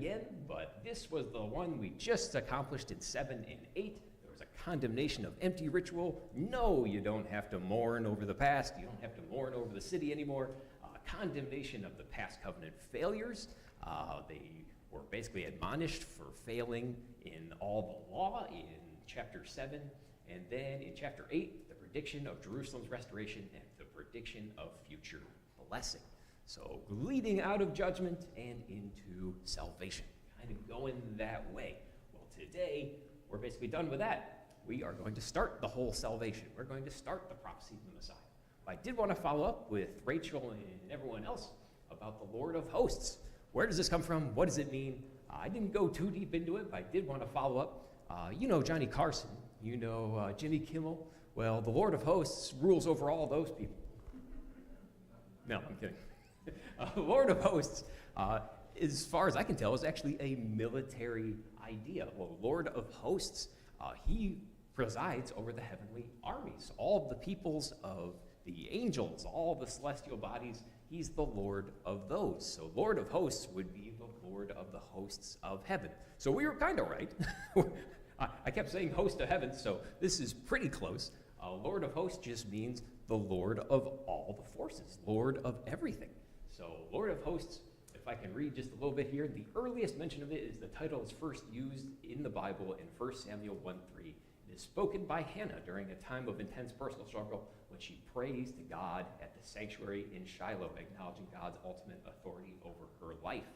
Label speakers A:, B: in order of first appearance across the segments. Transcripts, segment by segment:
A: again, but this was the one we just accomplished in 7 and 8. There was a condemnation of empty ritual. No, you don't have to mourn over the past. You don't have to mourn over the city anymore. Condemnation of the past covenant failures. They were basically admonished for failing in all the law in chapter 7. And then in chapter 8, the prediction of Jerusalem's restoration and the prediction of future blessing. So leading out of judgment and into salvation, kind of going that way. Well, today, we're basically done with that. We are going to start the whole salvation. We're going to start the prophecy of the Messiah. I did want to follow up with Rachel and everyone else about the Lord of hosts. Where does this come from? What does it mean? I didn't go too deep into it, but I did want to follow up. You know Johnny Carson. You know Jimmy Kimmel. Well, the Lord of hosts rules over all those people. No, I'm kidding. Lord of hosts, as far as I can tell, is actually a military idea. Well, Lord of hosts, he presides over the heavenly armies, all the peoples of the angels, all the celestial bodies. He's the Lord of those. So Lord of hosts would be the Lord of the hosts of heaven. So we were kind of right. I kept saying host of heaven, so this is pretty close. Lord of hosts just means the Lord of all the forces, Lord of everything. So Lord of hosts, if I can read just a little bit here, the earliest mention of it is the title is first used in the Bible in 1 Samuel 1:3. It is spoken by Hannah during a time of intense personal struggle when she prays to God at the sanctuary in Shiloh, acknowledging God's ultimate authority over her life.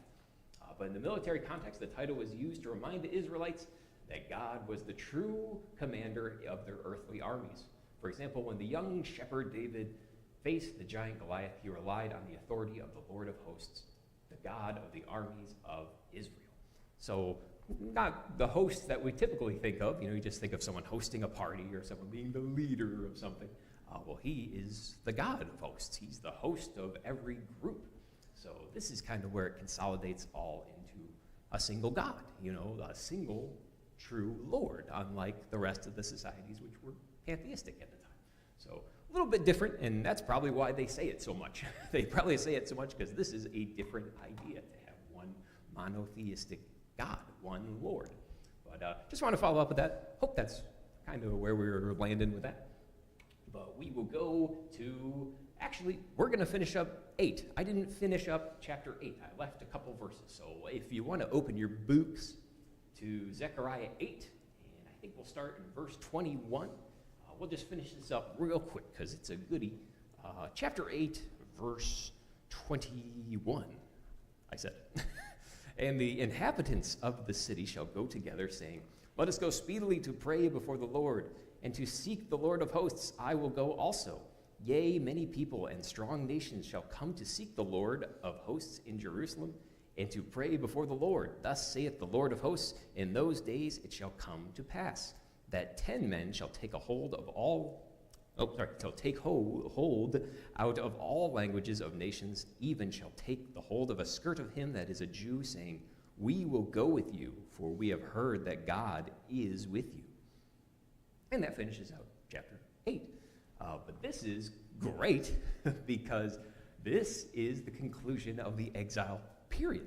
A: But in the military context, the title was used to remind the Israelites that God was the true commander of their earthly armies. For example, when the young shepherd David faced the giant Goliath, he relied on the authority of the Lord of hosts, the God of the armies of Israel. So not the hosts that we typically think of. You just think of someone hosting a party or someone being the leader of something. Well, he is the God of hosts. He's the host of every group. So this is kind of where it consolidates all into a single God, a single true Lord, unlike the rest of the societies which were pantheistic at the time. So a little bit different, and that's probably why they say it so much. They probably say it so much because this is a different idea to have one monotheistic God, one Lord. But just want to follow up with that. Hope that's kind of where we're landing with that. But we will go to, actually, we're going to finish up 8. I didn't finish up chapter 8. I left a couple verses. So if you want to open your books to Zechariah 8, and I think we'll start in verse 21. We'll just finish this up real quick because it's a goodie. Chapter 8, verse 21, I said. And the inhabitants of the city shall go together, saying, let us go speedily to pray before the Lord, and to seek the Lord of hosts. I will go also. Yea, many people and strong nations shall come to seek the Lord of hosts in Jerusalem, and to pray before the Lord. Thus saith the Lord of hosts, in those days it shall come to pass, that 10 men shall take a hold of all, shall take hold out of all languages of nations, even shall take the hold of a skirt of him that is a Jew, saying, we will go with you, for we have heard that God is with you. And that finishes out chapter 8. But this is great because this is the conclusion of the exile period.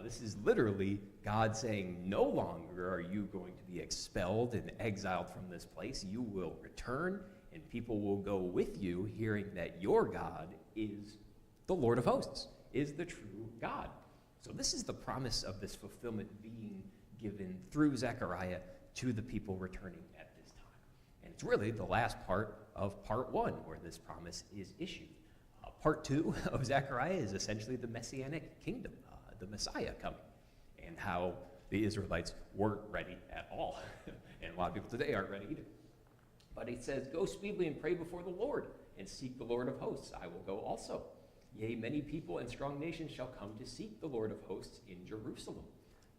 A: This is literally God saying, no longer are you going to be expelled and exiled from this place. You will return, and people will go with you, hearing that your God is the Lord of hosts, is the true God. So this is the promise of this fulfillment being given through Zechariah to the people returning at this time. And it's really the last part of part 1 where this promise is issued. Part 2 of Zechariah is essentially the Messianic kingdom, the Messiah coming, and how the Israelites weren't ready at all. And a lot of people today aren't ready either. But it says, go speedily and pray before the Lord, and seek the Lord of hosts. I will go also. Yea, many people and strong nations shall come to seek the Lord of hosts in Jerusalem.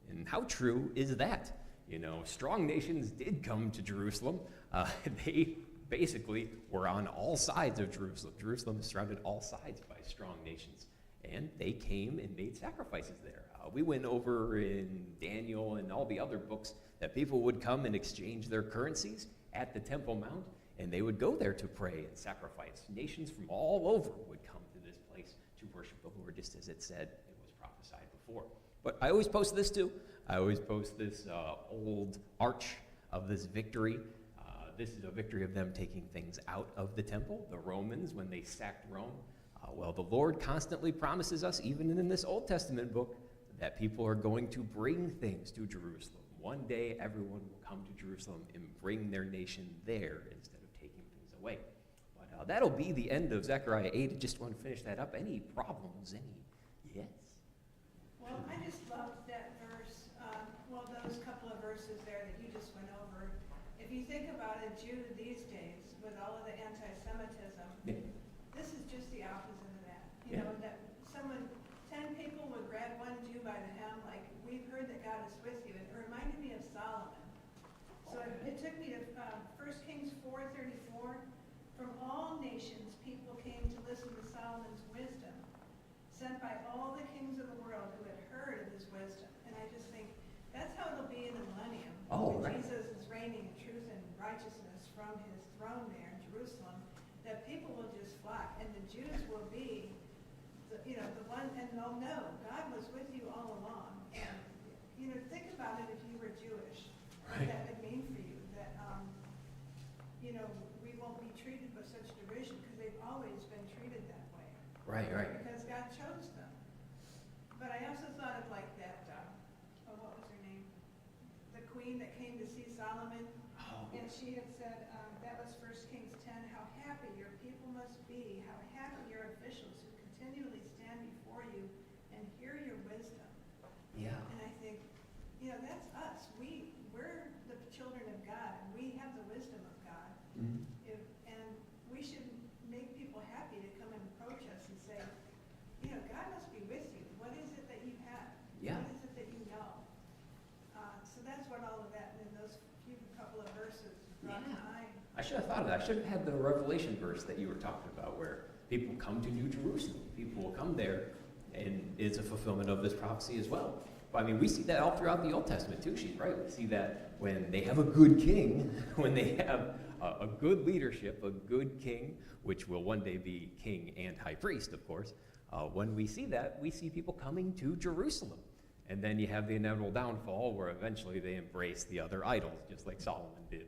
A: And how true is that? Strong nations did come to Jerusalem. They basically were on all sides of Jerusalem. Jerusalem surrounded all sides by strong nations. And they came and made sacrifices there. We went over in Daniel and all the other books that people would come and exchange their currencies at the Temple Mount, and they would go there to pray and sacrifice. Nations from all over would come to this place to worship the Lord, just as it said, it was prophesied before. But I always post this too. I always post this old arch of this victory. This is a victory of them taking things out of the temple, the Romans, when they sacked Rome. Well, the Lord constantly promises us, even in this Old Testament book, that people are going to bring things to Jerusalem. One day, everyone will come to Jerusalem and bring their nation there instead of taking things away. But that'll be the end of Zechariah 8. I just want to finish that up. Any problems? Yes?
B: Well, I just loved that verse, those couple of verses there that you just went over. If you think about a Jew these days, with all of the anti-Semitism, this is just the opposite of that. You know, that 10 people would grab one Jew by the hem, like, we've heard that God is with you. It reminded me of Solomon. So it took me to 1 Kings 4:34. From all nations, people came to listen to Solomon's wisdom, sent by all the kings of the world who had heard of his wisdom. And I just think that's how it'll be in the millennium. When Jesus is reigning in truth and righteousness from his throne there in Jerusalem, that people will just flock, and the Jews will be, the one, and they'll know God was with you all along. And think about it if you were Jewish, what that would mean for you. That we won't be treated with such derision because they've always been treated that way.
A: Right.
B: Because God chose them. But I also thought of like that. What was her name? The queen that came to see Solomon, and she had said that was 1 Kings 10. How happy your people must be! How happy your officials who continually stand before you and hear your wisdom.
A: Yeah.
B: And I think, that's us. We're the children of God, and we have the wisdom of God.
A: Mm-hmm.
B: And we should make people happy to come and approach us and say, God must be with you. What is it that you have?
A: Yeah.
B: What is it that you know? So that's what all of that, and those couple of verses brought to mind.
A: I should have thought of that. I should have had the Revelation verse that you were talking about, where people come to New Jerusalem. People will come there, and it's a fulfillment of this prophecy as well. But, we see that all throughout the Old Testament too. She's right. We see that when they have a good king, when they have a good leadership, a good king, which will one day be king and high priest, of course. When we see that, we see people coming to Jerusalem. And then you have the inevitable downfall where eventually they embrace the other idols, just like Solomon did.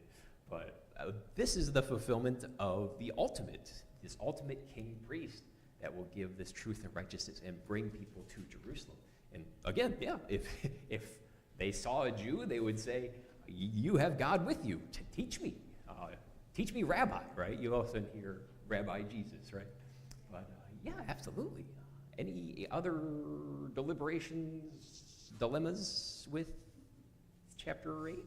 A: But this is the fulfillment of this ultimate king-priest that will give this truth and righteousness and bring people to Jerusalem. And again, if they saw a Jew, they would say, you have God with you to teach me. Teach me, Rabbi, right? You often hear Rabbi Jesus, right? But absolutely. Any other dilemmas with chapter 8?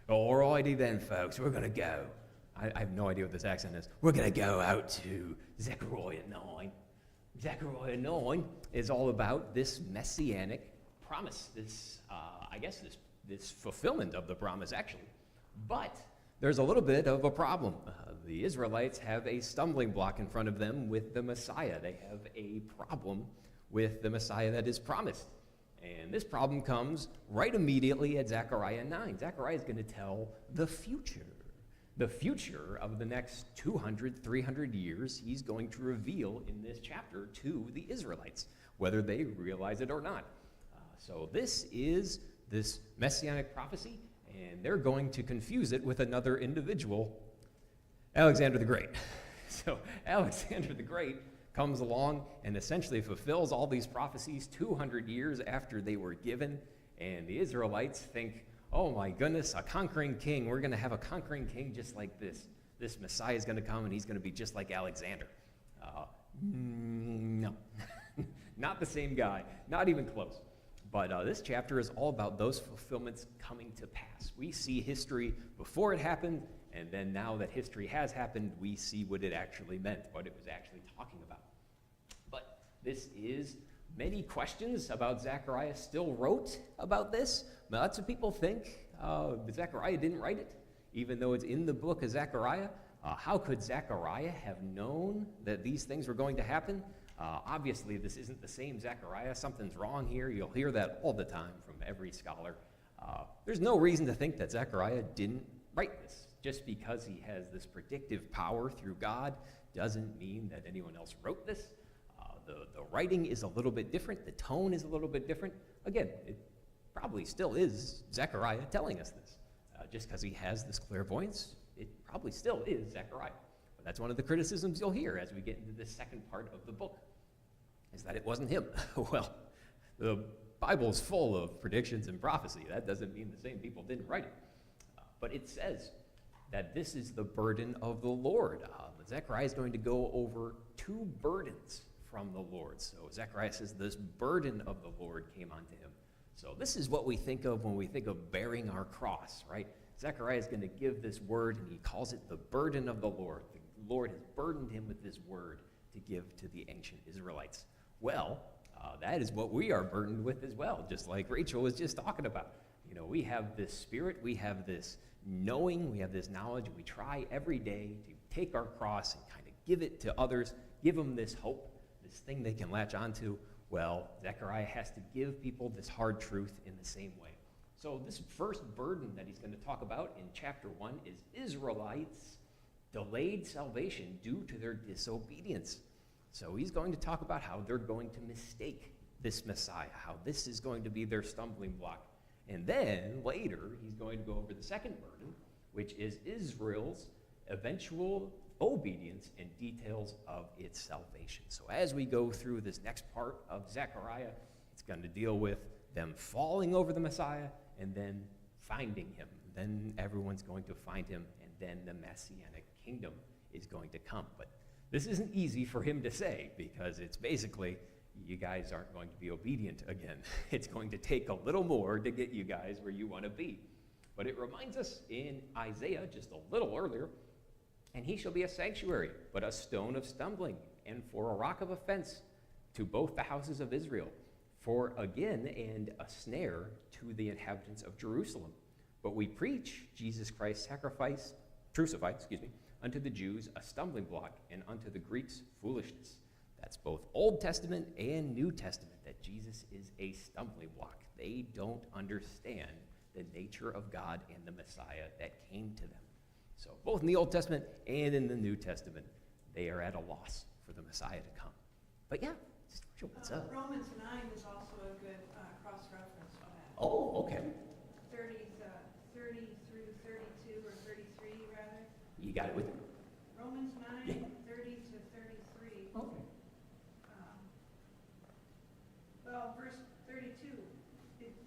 A: Alrighty then, folks, we're going to go. I have no idea what this accent is. We're going to go out to Zechariah 9. Zechariah 9 is all about this messianic promise, this fulfillment of the promise, actually. But there's a little bit of a problem. The Israelites have a stumbling block in front of them with the Messiah. They have a problem with the Messiah that is promised. And this problem comes right immediately at Zechariah 9. Zechariah is going to tell the future of the next 200, 300 years. He's going to reveal in this chapter to the Israelites, whether they realize it or not. So this is this messianic prophecy, and they're going to confuse it with another individual, Alexander the Great. So Alexander the Great comes along and essentially fulfills all these prophecies 200 years after they were given, and the Israelites think, oh my goodness, a conquering king. We're going to have a conquering king just like this. This Messiah is going to come, and he's going to be just like Alexander. No, not the same guy, not even close. But this chapter is all about those fulfillments coming to pass. We see history before it happened, and then now that history has happened, we see what it actually meant, what it was actually talking about. But this is many questions about Zechariah still wrote about this. Lots of people think Zechariah didn't write it, even though it's in the book of Zechariah. How could Zechariah have known that these things were going to happen? Obviously, this isn't the same Zechariah. Something's wrong here. You'll hear that all the time from every scholar. There's no reason to think that Zechariah didn't write this. Just because he has this predictive power through God doesn't mean that anyone else wrote this. The writing is a little bit different. The tone is a little bit different. Again, it probably still is Zechariah telling us this. Just because he has this clairvoyance, it probably still is Zechariah. But that's one of the criticisms you'll hear as we get into the second part of the book, is that it wasn't him. Well, the Bible's full of predictions and prophecy. That doesn't mean the same people didn't write it. But it says that this is the burden of the Lord. Zechariah is going to go over two burdens from the Lord. So Zechariah says this burden of the Lord came onto him. So this is what we think of when we think of bearing our cross, right? Zechariah is going to give this word, and he calls it the burden of the Lord. The Lord has burdened him with this word to give to the ancient Israelites. Well, that is what we are burdened with as well, just like Rachel was just talking about. You know, we have this spirit, we have this knowing, we have this knowledge, and we try every day to take our cross and kind of give it to others, give them this hope, this thing they can latch onto. Well, Zechariah has to give people this hard truth in the same way. So this first burden that he's going to talk about in chapter 1 is Israelites' delayed salvation due to their disobedience. So he's going to talk about how they're going to mistake this Messiah, how this is going to be their stumbling block. And then later, he's going to go over the second burden, which is Israel's eventual obedience and details of its salvation. So as we go through this next part of Zechariah, it's going to deal with them falling over the Messiah and then finding him. Then everyone's going to find him, and then the Messianic kingdom is going to come. But this isn't easy for him to say, because it's basically, you guys aren't going to be obedient again. It's going to take a little more to get you guys where you want to be. But it reminds us in Isaiah, just a little earlier, and he shall be a sanctuary, but a stone of stumbling, and for a rock of offense to both the houses of Israel, for again, and a snare to the inhabitants of Jerusalem. But we preach Jesus Christ crucified, unto the Jews a stumbling block, and unto the Greeks foolishness. That's both Old Testament and New Testament, that Jesus is a stumbling block. They don't understand the nature of God and the Messiah that came to them. So both in the Old Testament and in the New Testament, they are at a loss for the Messiah to come. But yeah, what's up?
B: Romans 9 is also a good cross-reference for that.
A: Oh, okay.
B: 30 through 32, or 33 rather.
A: You got it with you?
B: Romans 9,
A: Yeah.
B: 30 to 33.
A: Okay.
B: Well, verse 32,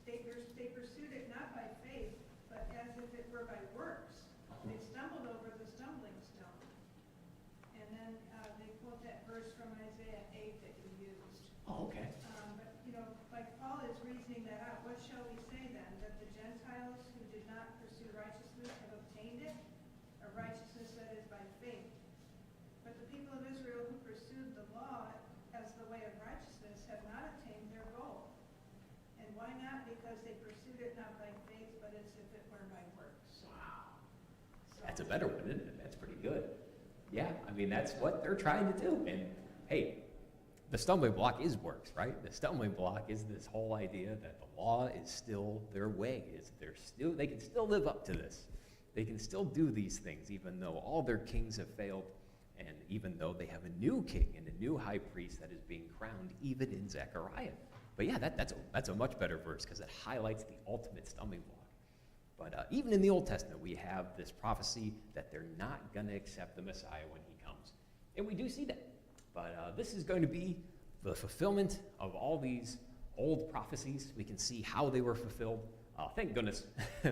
B: they pursued it not by faith, but as if it were by works. They stumbled over the stumbling stone. And then they quote that verse from Isaiah 8 that you used.
A: Oh, okay.
B: But, like Paul is reasoning that out. What shall we say then? That the Gentiles who did not pursue righteousness have obtained it? A righteousness that is by faith. But the people of Israel who pursued the law as the way of righteousness have not attained their goal. And why not? Because they pursued it not by faith, but as if it were by works.
A: Wow.
B: So,
A: That's a better one, isn't it? That's pretty good. Yeah, I mean, that's what they're trying to do. And hey, the stumbling block is works, right? The stumbling block is this whole idea that the law is still their way. They can still live up to this. They can still do these things, even though all their kings have failed, and even though they have a new king and a new high priest that is being crowned, even in Zechariah. But yeah, that's a much better verse, because it highlights the ultimate stumbling block. But even in the Old Testament, we have this prophecy that they're not going to accept the Messiah when he comes. And we do see that. But this is going to be the fulfillment of all these old prophecies. We can see how they were fulfilled. Thank goodness,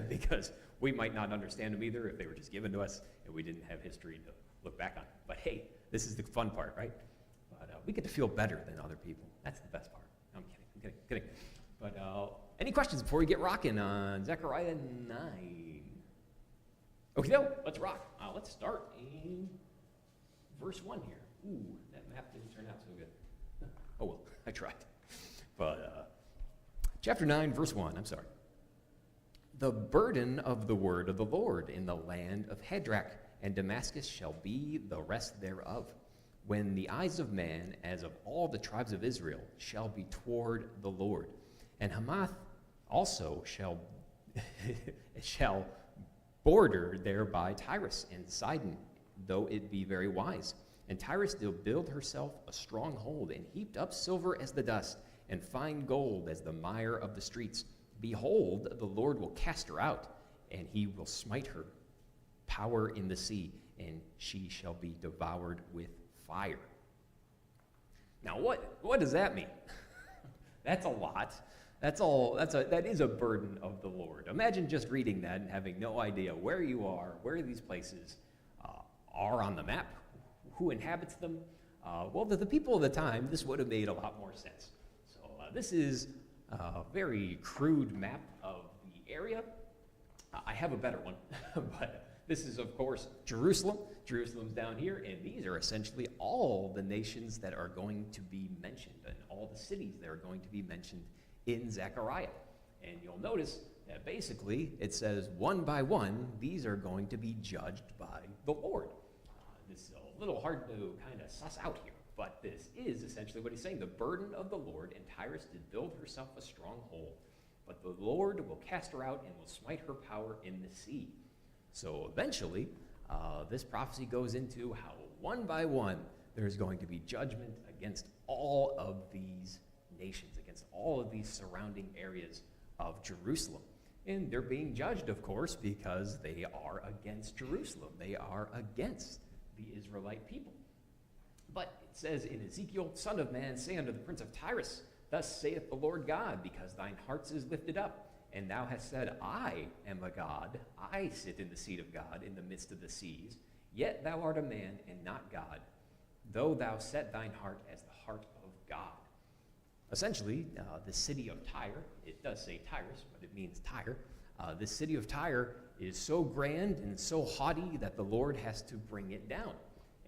A: because we might not understand them either if they were just given to us and we didn't have history to look back on. But hey, this is the fun part, right? But we get to feel better than other people. That's the best part. No, I'm kidding. But any questions before we get rocking on Zechariah 9? Okay, let's rock. Let's start in verse 1 here. Ooh, that map didn't turn out so good. Oh well, I tried. But chapter 9, verse 1, I'm sorry. The burden of the word of the Lord in the land of Hadrach and Damascus shall be the rest thereof, when the eyes of man, as of all the tribes of Israel, shall be toward the Lord. And Hamath also shall border there by Tyrus and Sidon, though it be very wise. And Tyrus did build herself a stronghold, and heaped up silver as the dust, and fine gold as the mire of the streets. Behold, the Lord will cast her out, and he will smite her power in the sea, and she shall be devoured with fire. Now, what does that mean? That's a lot. That is a burden of the Lord. Imagine just reading that and having no idea where you are, where these places are on the map, who inhabits them. Well, to the people of the time, this would have made a lot more sense. So this is a very crude map of the area. I have a better one, but this is, of course, Jerusalem. Jerusalem's down here, and these are essentially all the nations that are going to be mentioned, and all the cities that are going to be mentioned in Zechariah. And you'll notice that basically it says one by one, these are going to be judged by the Lord. This is a little hard to kind of suss out here, but this is essentially what he's saying. The burden of the Lord, and Tyrus did build herself a stronghold, but the Lord will cast her out and will smite her power in the sea. So eventually, this prophecy goes into how one by one there's going to be judgment against all of these nations, against all of these surrounding areas of Jerusalem. And they're being judged, of course, because they are against Jerusalem. They are against the Israelite people. But it says in Ezekiel, Son of man, say unto the prince of Tyrus, Thus saith the Lord God, because thine heart is lifted up, and thou hast said, I am a God, I sit in the seat of God in the midst of the seas, yet thou art a man and not God, though thou set thine heart as the heart of God. Essentially, the city of Tyre, it does say Tyrus, but it means Tyre. This city of Tyre is so grand and so haughty that the Lord has to bring it down.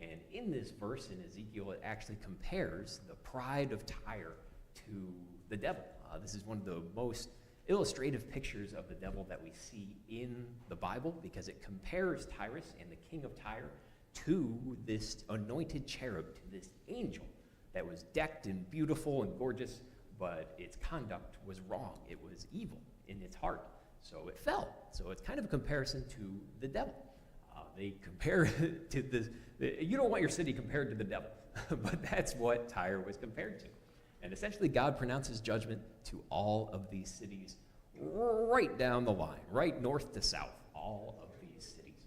A: And in this verse in Ezekiel, it actually compares the pride of Tyre to the devil. This is one of the most illustrative pictures of the devil that we see in the Bible, because it compares Tyrus and the king of Tyre to this anointed cherub, to this angel that was decked and beautiful and gorgeous, but its conduct was wrong. It was evil in its heart, so it fell. So it's kind of a comparison to the devil. They compare it to this. You don't want your city compared to the devil, but that's what Tyre was compared to. And essentially, God pronounces judgment to all of these cities right down the line, right north to south, all of these cities.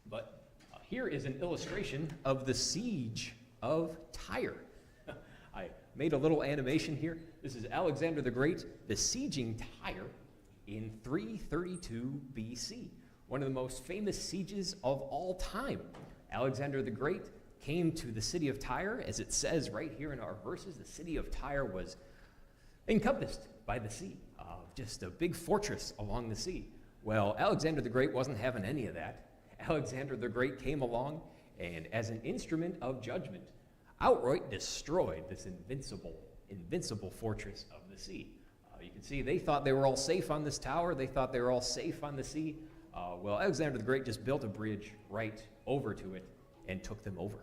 A: But here is an illustration of the siege of Tyre. I made a little animation here. This is Alexander the Great besieging Tyre in 332 BC, one of the most famous sieges of all time. Alexander the Great came to the city of Tyre. As it says right here in our verses, the city of Tyre was encompassed by the sea, just a big fortress along the sea. Well, Alexander the Great wasn't having any of that. Alexander the Great came along and, as an instrument of judgment, outright destroyed this invincible fortress of the sea. You can see they thought they were all safe on this tower. They thought they were all safe on the sea. Well, Alexander the Great just built a bridge right over to it and took them over.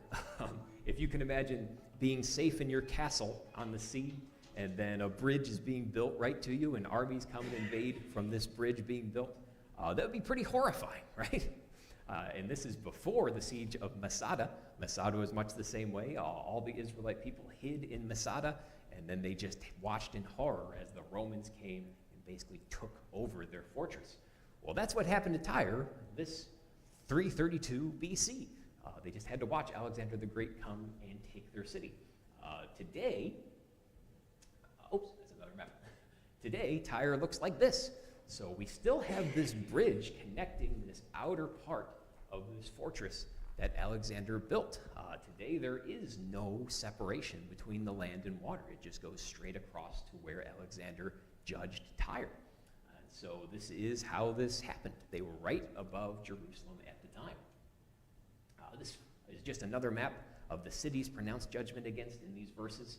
A: If you can imagine being safe in your castle on the sea, and then a bridge is being built right to you, and armies come and invade from this bridge being built, that would be pretty horrifying, right? And this is before the siege of Masada. Masada was much the same way. All the Israelite people hid in Masada, and then they just watched in horror as the Romans came and basically took over their fortress. Well, that's what happened to Tyre this 332 BC. They just had to watch Alexander the Great come and take their city. Today, that's another map. Today, Tyre looks like this. So we still have this bridge connecting this outer part of this fortress that Alexander built. Today, there is no separation between the land and water. It just goes straight across to where Alexander judged Tyre. So this is how this happened. They were right above Jerusalem at the time. This is just another map of the cities pronounced judgment against in these verses.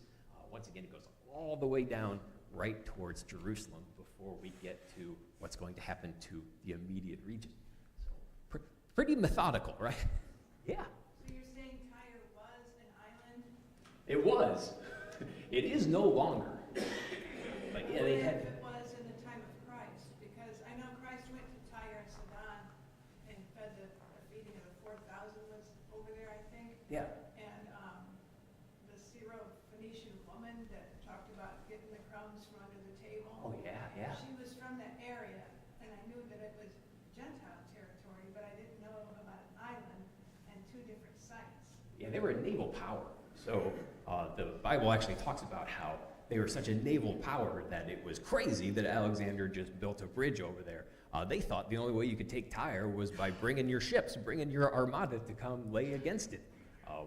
A: Once again, it goes all the way down right towards Jerusalem before we get to what's going to happen to the immediate region. So pretty methodical, right? Yeah.
B: So you're saying Tyre was an island?
A: It was. It is no longer. But yeah, they had.
B: If it was in the time of Christ, because I know Christ went to Tyre and Sidon and fed the feeding of the 4,000 was over there, I think.
A: Yeah.
B: And knew that it was Gentile territory, but I didn't know about an island and two different sites.
A: Yeah, they were a naval power. So the Bible actually talks about how they were such a naval power that it was crazy that Alexander just built a bridge over there. They thought the only way you could take Tyre was by bringing your ships, bringing your armada to come lay against it.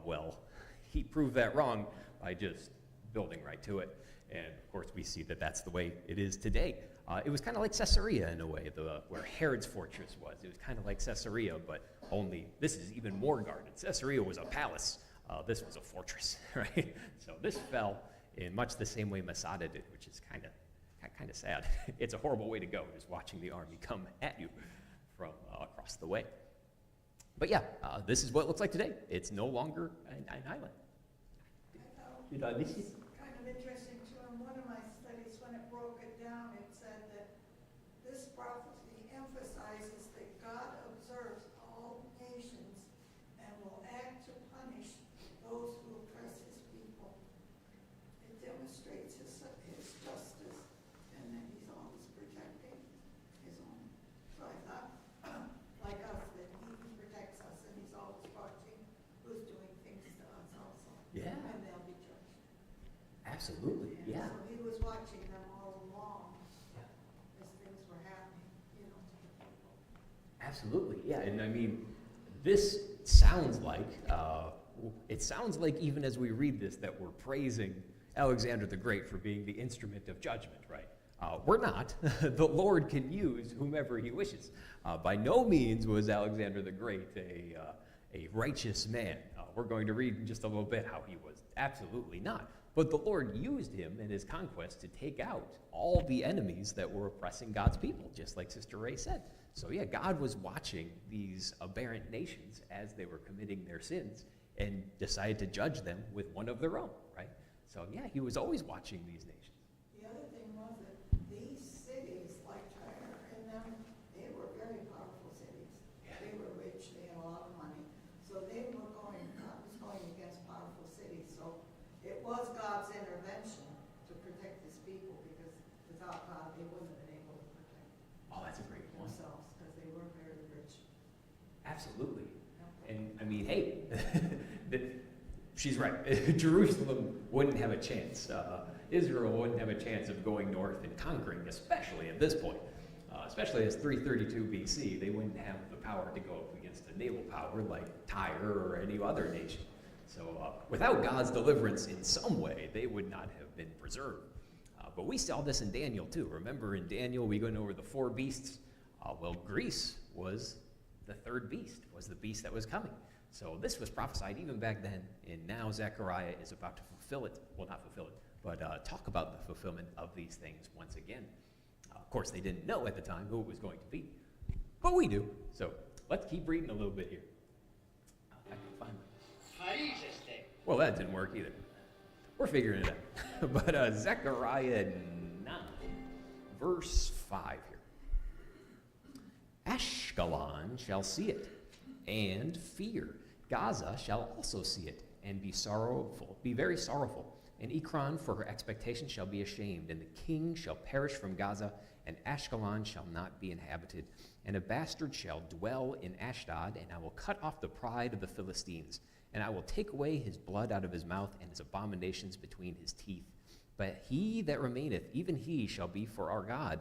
A: Well, he proved that wrong by just building right to it. And of course, we see that that's the way it is today. It was kind of like Caesarea in a way, where Herod's fortress was. It was kind of like Caesarea, but only this is even more guarded. Caesarea was a palace. This was a fortress, right? So this fell in much the same way Masada did, which is kind of sad. It's a horrible way to go, just watching the army come at you from across the way. But yeah, this is what it looks like today. It's no longer an island. Did I miss it?
C: Kind of interesting too. In one of my studies, when it broke it down, it said that this prophecy emphasizes that God observes all nations and will act to punish those who oppress his people. It demonstrates his justice and that he's always protecting his own. So I thought, like us, that he protects us and he's always watching who's doing things to us also.
A: Yeah.
C: And they'll be judged.
A: Absolutely,
C: And
A: yeah.
C: so he was watching them all along as things were happening, to the people.
A: Absolutely, yeah. And I mean, this sounds like, it sounds like even as we read this that we're praising Alexander the Great for being the instrument of judgment, right? We're not. The Lord can use whomever he wishes. By no means was Alexander the Great a righteous man. We're going to read in just a little bit how he was absolutely not. But the Lord used him in his conquest to take out all the enemies that were oppressing God's people, just like Sister Ray said. So yeah, God was watching these aberrant nations as they were committing their sins and decided to judge them with one of their own, right? So yeah, he was always watching these nations.
C: The other thing was that these cities, like Tyre and them, they were very powerful cities.
A: Yeah.
C: They were rich, they had a lot of money. So God was going against powerful cities. So it was God's intervention to protect his people, because without God, they wouldn't have been able to protect
A: Oh, that's a great point.
C: themselves, because they were very rich.
A: Absolutely. And I mean, hey, she's right. Jerusalem wouldn't have a chance. Israel wouldn't have a chance of going north and conquering, especially at this point. Especially as 332 BC, they wouldn't have the power to go up against a naval power like Tyre or any other nation. So without God's deliverance in some way, they would not have been preserved. But we saw this in Daniel too. Remember in Daniel, we went over the four beasts. Well, Greece was the third beast, was the beast that was coming. So this was prophesied even back then, and now Zechariah is about to fulfill it. Well, not fulfill it, but talk about the fulfillment of these things once again. Of course, they didn't know at the time who it was going to be, but we do. So let's keep reading a little bit here. I can find it. Well, that didn't work either. We're figuring it out. But Zechariah 9, verse 5 here. Ashkelon shall see it, and fear. Gaza shall also see it, and be very sorrowful. And Ekron for her expectation shall be ashamed, and the king shall perish from Gaza, and Ashkelon shall not be inhabited. And a bastard shall dwell in Ashdod, and I will cut off the pride of the Philistines. And I will take away his blood out of his mouth, and his abominations between his teeth. But he that remaineth, even he shall be for our God.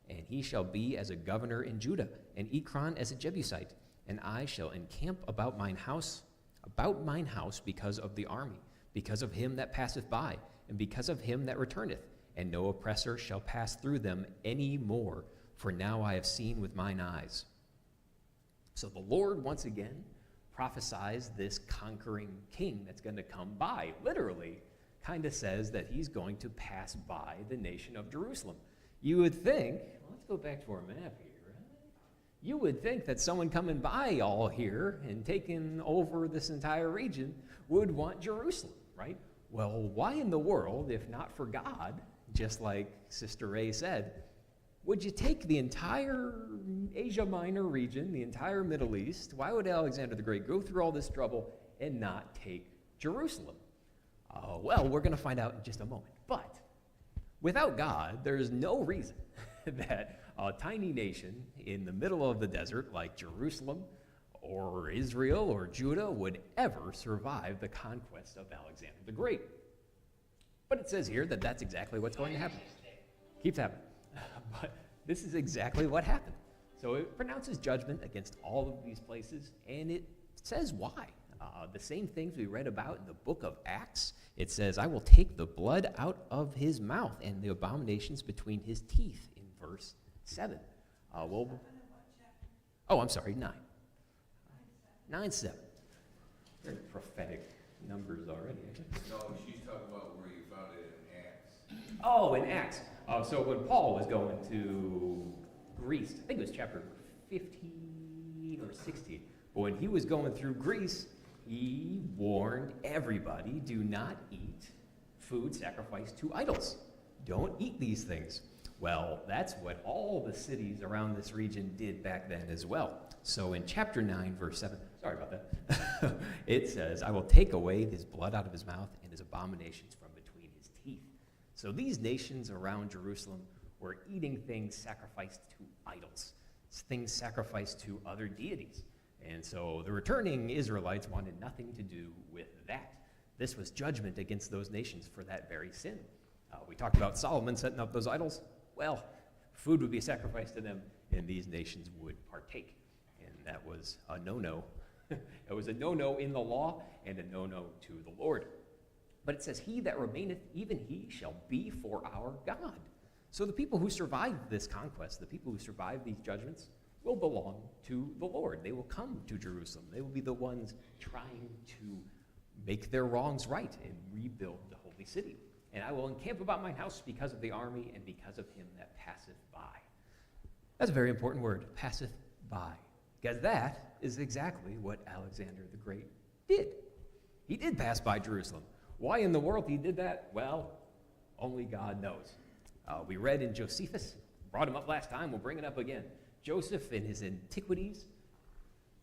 A: And he shall be as a governor in Judah, and Ekron as a Jebusite. And I shall encamp about mine house because of the army, because of him that passeth by, and because of him that returneth. And no oppressor shall pass through them any more, for now I have seen with mine eyes. So the Lord once again prophesies this conquering king that's going to come by. Literally, kind of says that he's going to pass by the nation of Jerusalem. You would think, let's go back to our map here, right? You would think that someone coming by all here and taking over this entire region would want Jerusalem, right? Well, why in the world, if not for God, just like Sister Ray said, would you take the entire Asia Minor region, the entire Middle East? Why would Alexander the Great go through all this trouble and not take Jerusalem? Well, we're going to find out in just a moment. But without God, there's no reason that a tiny nation in the middle of the desert like Jerusalem or Israel or Judah would ever survive the conquest of Alexander the Great. But it says here that that's exactly what's going to happen. Keeps happening. But this is exactly what happened. So it pronounces judgment against all of these places, and it says why. The same things we read about in the book of Acts. It says, I will take the blood out of his mouth and the abominations between his teeth, in verse 7. I'm sorry, 9. 9:7. Very prophetic numbers already, actually.
D: No, she's talking about where you found it in Acts.
A: Oh, in Acts. So when Paul was going to Greece, I think it was chapter 15 or 16, but when he was going through Greece, he warned everybody, do not eat food sacrificed to idols. Don't eat these things. Well, that's what all the cities around this region did back then as well. So in chapter 9, verse 7, sorry about that, it says, I will take away his blood out of his mouth and his abominations from between his teeth. So these nations around Jerusalem were eating things sacrificed to idols, things sacrificed to other deities. And so the returning Israelites wanted nothing to do with that. This was judgment against those nations for that very sin. We talked about Solomon setting up those idols. Well, food would be sacrificed to them, and these nations would partake. And that was a no-no. It was a no-no in the law and a no-no to the Lord. But it says, he that remaineth, even he shall be for our God. So the people who survived this conquest, the people who survived these judgments, will belong to the Lord. They will come to Jerusalem. They will be the ones trying to make their wrongs right and rebuild the holy city. And I will encamp about mine house because of the army and because of him that passeth by. That's a very important word, passeth by. Because that is exactly what Alexander the Great did. He did pass by Jerusalem. Why in the world he did that? Well, only God knows. We read in Josephus, brought him up last time, we'll bring it up again. Joseph in his Antiquities,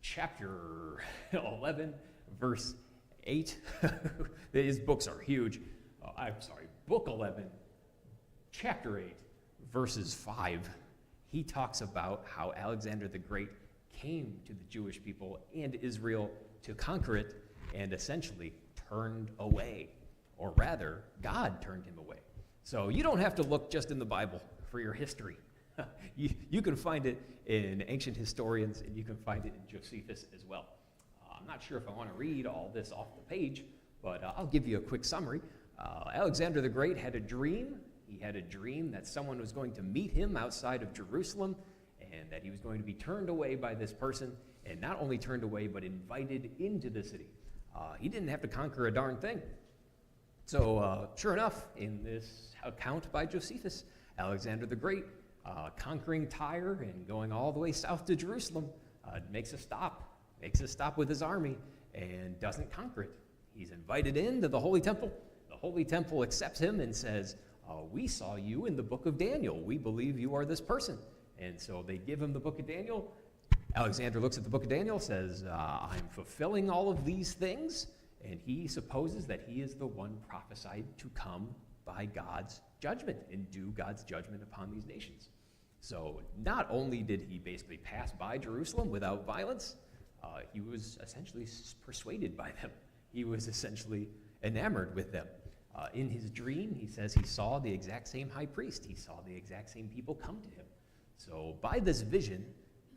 A: chapter 11, verse 8. His books are huge. Book 11, chapter 8, verses 5. He talks about how Alexander the Great came to the Jewish people and Israel to conquer it and essentially turned away. Or rather, God turned him away. So you don't have to look just in the Bible for your history. You can find it in ancient historians, and you can find it in Josephus as well. I'm not sure if I want to read all this off the page, but I'll give you a quick summary. Alexander the Great had a dream. He had a dream that someone was going to meet him outside of Jerusalem, and that he was going to be turned away by this person, and not only turned away, but invited into the city. He didn't have to conquer a darn thing. So sure enough, in this account by Josephus, Alexander the Great, conquering Tyre and going all the way south to Jerusalem, makes a stop with his army and doesn't conquer it. He's invited into the Holy Temple. The Holy Temple accepts him and says, we saw you in the book of Daniel. We believe you are this person. And so they give him the book of Daniel. Alexander looks at the book of Daniel, says, I'm fulfilling all of these things. And he supposes that he is the one prophesied to come by God's judgment and do God's judgment upon these nations. So not only did he basically pass by Jerusalem without violence, he was essentially persuaded by them. He was essentially enamored with them. In his dream, he says he saw the exact same high priest. He saw the exact same people come to him. So by this vision,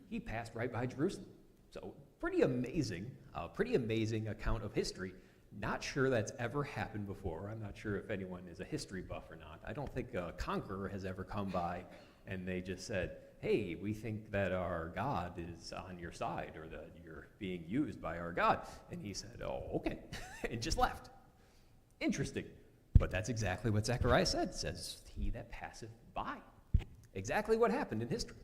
A: he passed right by Jerusalem. So pretty amazing account of history. Not sure that's ever happened before. I'm not sure if anyone is a history buff or not. I don't think a conqueror has ever come by and they just said, hey, we think that our God is on your side, or that you're being used by our God. And he said, oh, okay, and just left. Interesting. But that's exactly what Zechariah said. It says, he that passeth by. Exactly what happened in history.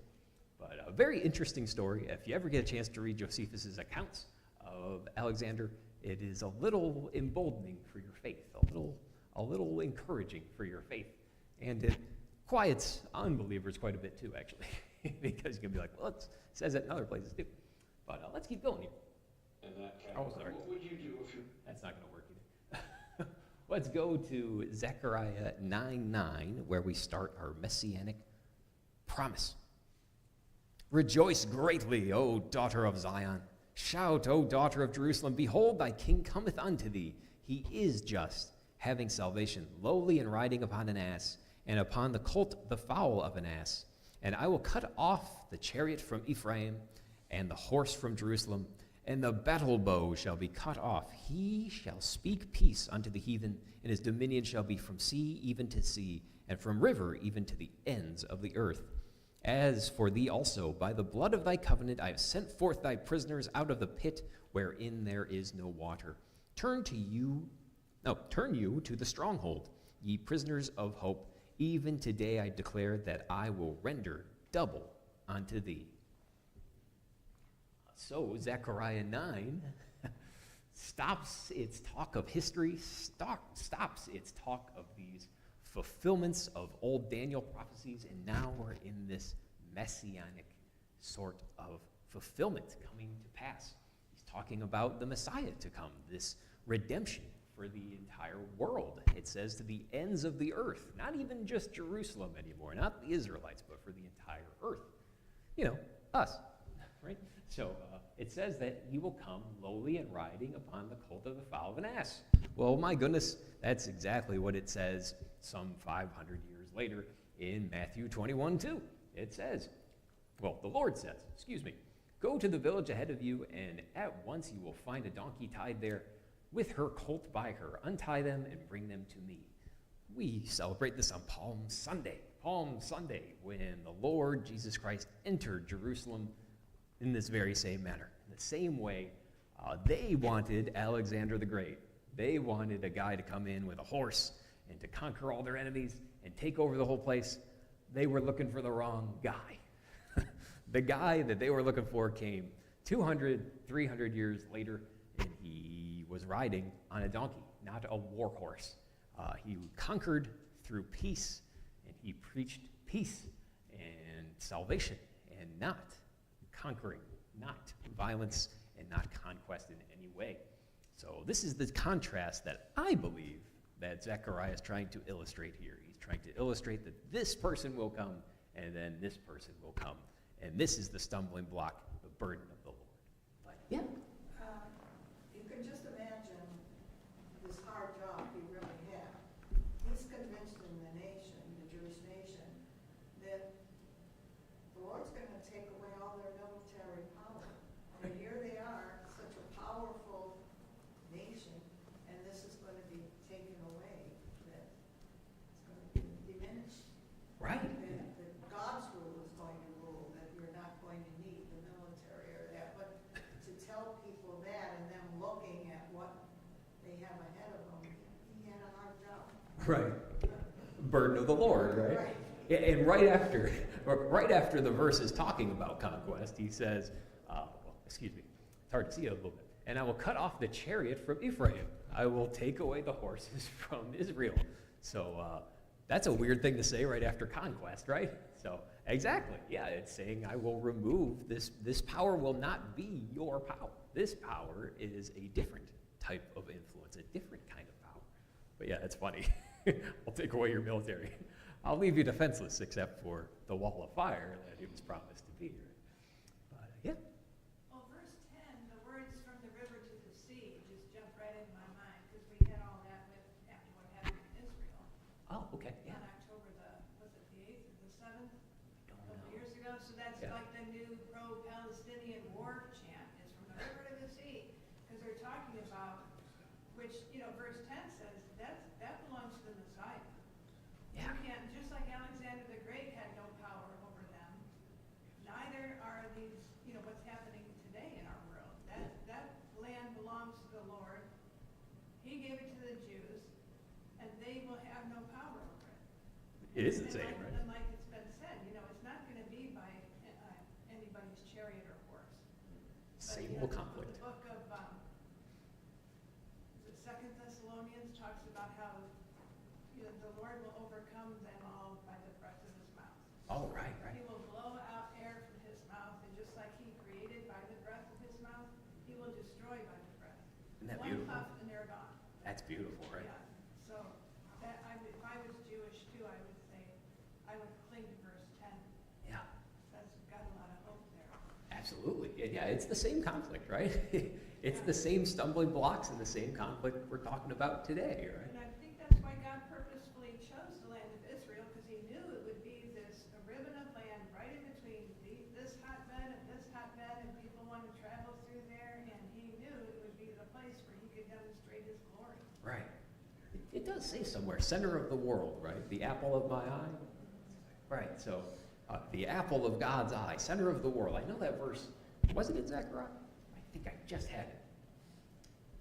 A: But a very interesting story. If you ever get a chance to read Josephus's accounts of Alexander, it is a little emboldening for your faith, a little encouraging for your faith. And it quiets unbelievers quite a bit too, actually, because you can be like, well, it says it in other places too. But let's keep going here.
D: And that
A: sorry.
D: what would you do if you...
A: That's not going to work either. Let's go to Zechariah 9:9, where we start our messianic promise. Rejoice greatly, O daughter of Zion. Shout, O daughter of Jerusalem. Behold, thy king cometh unto thee. He is just, having salvation, lowly and riding upon an ass, and upon the colt the foal of an ass. And I will cut off the chariot from Ephraim, and the horse from Jerusalem, and the battle bow shall be cut off. He shall speak peace unto the heathen, and his dominion shall be from sea even to sea, and from river even to the ends of the earth. As for thee also, by the blood of thy covenant, I have sent forth thy prisoners out of the pit wherein there is no water. Turn you to the stronghold, ye prisoners of hope. Even today I declare that I will render double unto thee. So Zechariah 9 stops its talk of history, stops its talk of these fulfillments of old Daniel prophecies, and now we're in this messianic sort of fulfillment coming to pass. He's talking about the Messiah to come, this redemption for the entire world. It says to the ends of the earth, not even just Jerusalem anymore, not the Israelites, but for the entire earth. You know, us, right? So it says that he will come lowly and riding upon the colt of the foal of an ass. Well, my goodness, that's exactly what it says some 500 years later in Matthew 21:2. It says, well, the Lord says, go to the village ahead of you, and at once you will find a donkey tied there with her colt by her. Untie them and bring them to me. We celebrate this on Palm Sunday, when the Lord Jesus Christ entered Jerusalem in this very same manner. In the same way, they wanted Alexander the Great. They wanted a guy to come in with a horse and to conquer all their enemies and take over the whole place. They were looking for the wrong guy. The guy that they were looking for came 200, 300 years later, and he was riding on a donkey, not a war horse. He conquered through peace, and he preached peace and salvation, and not conquering, not violence, and not conquest in any way. So this is the contrast that I believe that Zechariah is trying to illustrate here. He's trying to illustrate that this person will come, and then this person will come. And this is the stumbling block, the burden of the Lord. But, yeah.
C: You can just imagine this hard job he really had. He's convinced in the nation, the Jewish nation, that the Lord's going to take away all their military power. And here they are, such a powerful nation, and this is going to be taken away, that it's going to be diminished.
A: Right.
C: That God's rule is going to rule, that you're not going to need the military or that. But to tell people that and them looking at what they have ahead of them, he had a hard job.
A: Right. Burden of the Lord, right?
C: Right.
A: And right after the verse is talking about conquest, he says, it's hard to see it a little bit. And I will cut off the chariot from Ephraim. I will take away the horses from Israel. So that's a weird thing to say right after conquest, right? So exactly, yeah, it's saying I will remove this power will not be your power. This power is a different type of influence, a different kind of power. But yeah, it's funny. I'll take away your military. I'll leave you defenseless except for the wall of fire that he was promised to be. But yeah.
B: Well, verse 10, the words from the river to the sea just jumped right in my mind because we had all that with after what happened in Israel
A: Oh, okay. Yeah.
B: on October was it the 8th or the 7th? A
A: Don't
B: couple
A: know.
B: years ago. So that's
A: Yeah.
B: like the new pro-Palestinian war chant is from the river to the sea because they're talking about, which, verse 10 says that belongs to the Messiah.
A: Yeah.
B: You can't, just like Alexander the Great had no power over them, neither are these, what's happening today in our world. That land belongs to the Lord. He gave it to the Jews, and they will have no power over it.
A: It is the
B: And
A: same,
B: like,
A: right?
B: And like it's been said, it's not going to be by anybody's chariot or horse. But,
A: Same old conflict.
B: The book of Second Thessalonians talks about how the Lord will overcome them all by the breath of his mouth.
A: Oh, right.
B: He will blow out air from his mouth, and just like he created by the breath of his mouth, he will destroy by the breath.
A: Isn't that
B: One
A: beautiful?
B: puff and they're gone.
A: That's beautiful, right?
B: Yeah. So if I was Jewish too, I would say I would cling to verse 10.
A: Yeah, it's the same conflict, right? It's the same stumbling blocks and the same conflict we're talking about today, right?
B: And I think that's why God purposefully chose the land of Israel, because he knew it would be this a ribbon of land right in between this hotbed and people want to travel through there, and he knew it would be the place where he could demonstrate his glory.
A: Right. It does say somewhere, center of the world, right? The apple of my eye. Right, so the apple of God's eye, center of the world. I know that verse. Wasn't it Zechariah? I think I just had it.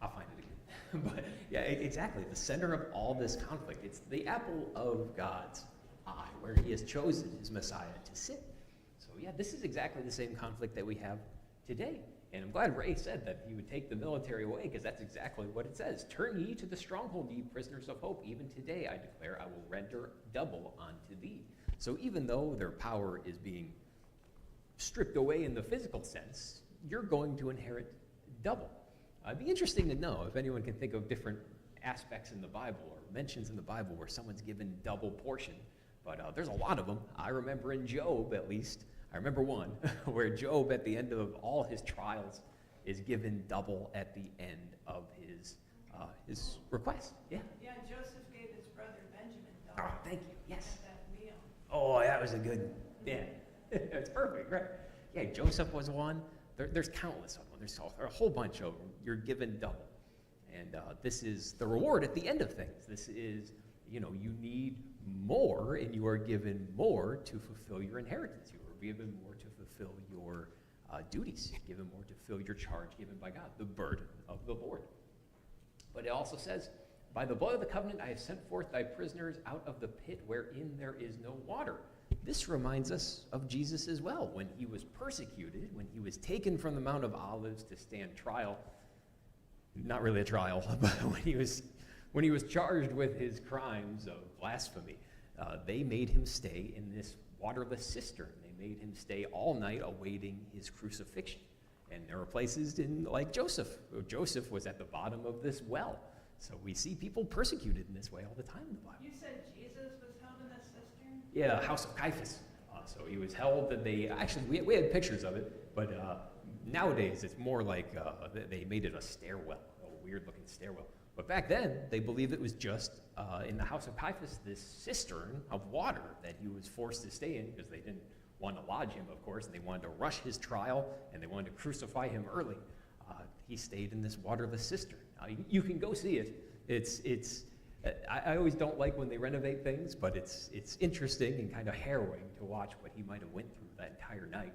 A: I'll find it again. But yeah, exactly. The center of all this conflict. It's the apple of God's eye, where he has chosen his Messiah to sit. So yeah, this is exactly the same conflict that we have today. And I'm glad Ray said that he would take the military away, because that's exactly what it says. Turn ye to the stronghold, ye prisoners of hope. Even today, I declare, I will render double unto thee. So even though their power is being stripped away in the physical sense, you're going to inherit double. It'd be interesting to know if anyone can think of different aspects in the Bible or mentions in the Bible where someone's given double portion. But there's a lot of them. I remember in Job, at least, I remember one where Job, at the end of all his trials, is given double at the end of his request. Yeah.
B: Yeah, Joseph gave his brother Benjamin double
A: Oh, thank you. Yes.
B: at that meal.
A: Oh, that was a good. Yeah. It's perfect, right? Yeah, Joseph was one. There's countless of them. There's a whole bunch of them. You're given double. And this is the reward at the end of things. This is, you need more, and you are given more to fulfill your inheritance. You are given more to fulfill your duties, given more to fulfill your charge given by God, the burden of the Lord. But it also says, by the blood of the covenant I have sent forth thy prisoners out of the pit wherein there is no water. This reminds us of Jesus as well. When he was persecuted, when he was taken from the Mount of Olives to stand trial, not really a trial, but when he was charged with his crimes of blasphemy, they made him stay in this waterless cistern. They made him stay all night awaiting his crucifixion. And there were places like Joseph. Joseph was at the bottom of this well. So we see people persecuted in this way all the time in the Bible.
B: You said Jesus was held in a cistern?
A: Yeah, the house of Caiaphas. So he was held, and we had pictures of it, but nowadays it's more like they made it a stairwell, a weird-looking stairwell. But back then, they believed it was just in the house of Caiaphas, this cistern of water that he was forced to stay in, because they didn't want to lodge him, of course, and they wanted to rush his trial, and they wanted to crucify him early. He stayed in this waterless cistern. You can go see it. I always don't like when they renovate things, but it's interesting and kind of harrowing to watch what he might have went through that entire night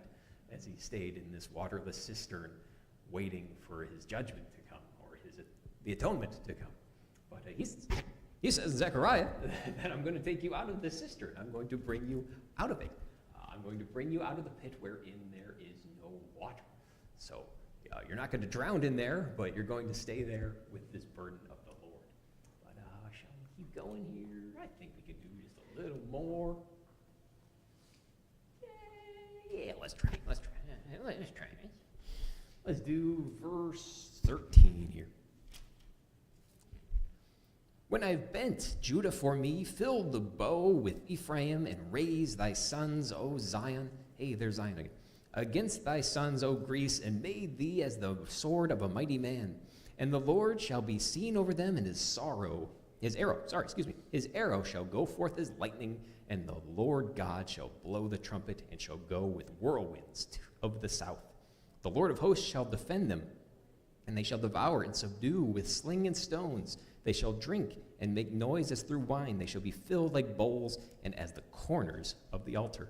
A: as he stayed in this waterless cistern waiting for his judgment to come, or the atonement to come. But he says in Zechariah that I'm going to take you out of the cistern. I'm going to bring you out of it. I'm going to bring you out of the pit wherein there is no water. So you're not going to drown in there, but you're going to stay there with this burden of the Lord. But shall we keep going here? I think we can do just a little more. Yeah, let's try. Let's try. Let's do verse 13 here. When I've bent Judah for me, filled the bow with Ephraim, and raised thy sons, O Zion. Hey, there's Zion again. Against thy sons, O Greece, and made thee as the sword of a mighty man. And the Lord shall be seen over them, and his arrow shall go forth as lightning, and the Lord God shall blow the trumpet, and shall go with whirlwinds of the south. The Lord of hosts shall defend them, and they shall devour and subdue with sling and stones. They shall drink and make noise as through wine. They shall be filled like bowls, and as the corners of the altar.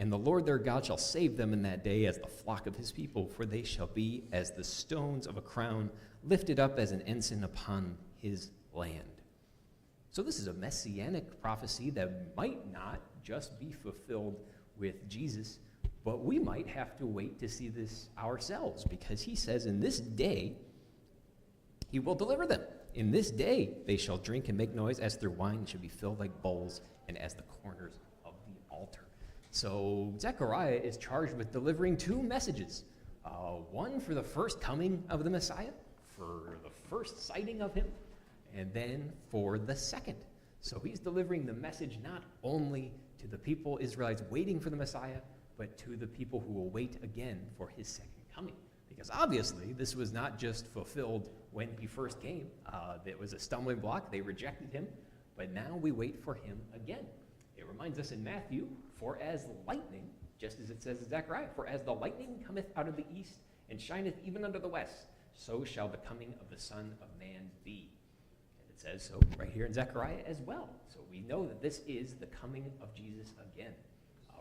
A: And the Lord their God shall save them in that day as the flock of his people, for they shall be as the stones of a crown, lifted up as an ensign upon his land. So this is a messianic prophecy that might not just be fulfilled with Jesus, but we might have to wait to see this ourselves, because he says in this day he will deliver them. In this day they shall drink and make noise as through wine, and shall be filled like bowls, and as the corners of the altar. So Zechariah is charged with delivering two messages. One for the first coming of the Messiah, for the first sighting of him, and then for the second. So he's delivering the message not only to the people, Israelites, waiting for the Messiah, but to the people who will wait again for his second coming. Because obviously, this was not just fulfilled when he first came. It was a stumbling block. They rejected him. But now we wait for him again. It reminds us in Matthew, for as lightning, just as it says in Zechariah, for as the lightning cometh out of the east and shineth even unto the west, so shall the coming of the Son of Man be. And it says so right here in Zechariah as well. So we know that this is the coming of Jesus again.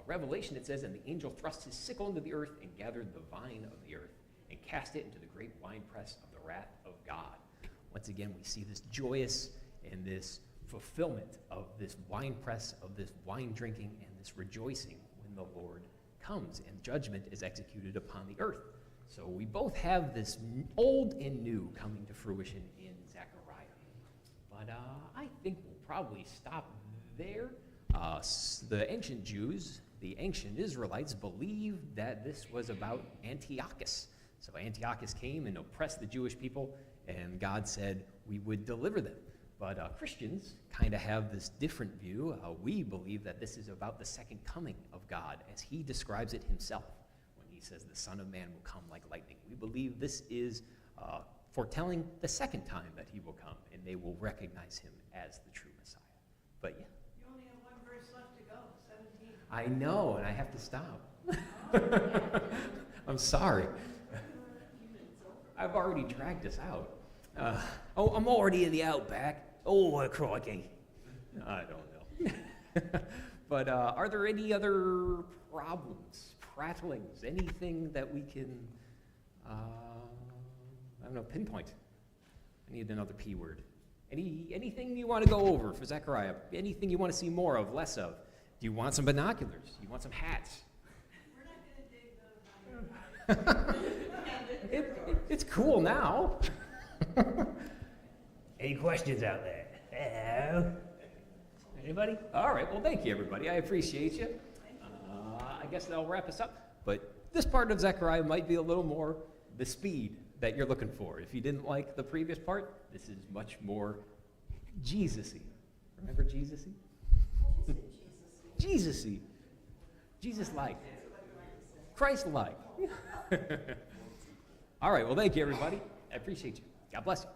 A: Revelation, it says, and the angel thrust his sickle into the earth and gathered the vine of the earth and cast it into the great winepress of the wrath of God. Once again, we see this joyous and this fulfillment of this winepress, of this wine drinking and this rejoicing when the Lord comes and judgment is executed upon the earth. So we both have this old and new coming to fruition in Zechariah. But I think we'll probably stop there. The ancient Jews, the ancient Israelites, believed that this was about Antiochus. So Antiochus came and oppressed the Jewish people, and God said we would deliver them. But Christians kind of have this different view. We believe that this is about the second coming of God, as he describes it himself when he says the Son of Man will come like lightning. We believe this is foretelling the second time that he will come, and they will recognize him as the true Messiah. But yeah.
B: You only have one verse left to go, 17.
A: I know, and I have to stop. I'm sorry. I've already dragged us out. I'm already in the outback. Oh, crikey. I don't know. But are there any other problems, prattlings, anything that we can, pinpoint? I need another P word. Anything you want to go over for Zechariah? Anything you want to see more of, less of? Do you want some binoculars? Do you want some hats?
B: We're not going to dig those out.
A: It's cool now. Any questions out there? Hello? Anybody? All right, well, thank you, everybody. I appreciate you. I guess that'll wrap us up. But this part of Zechariah might be a little more the speed that you're looking for. If you didn't like the previous part, this is much more Jesus-y. Remember Jesus-y? Jesus-y. Jesus-like. Christ-like. All right, well, thank you, everybody. I appreciate you. God bless you.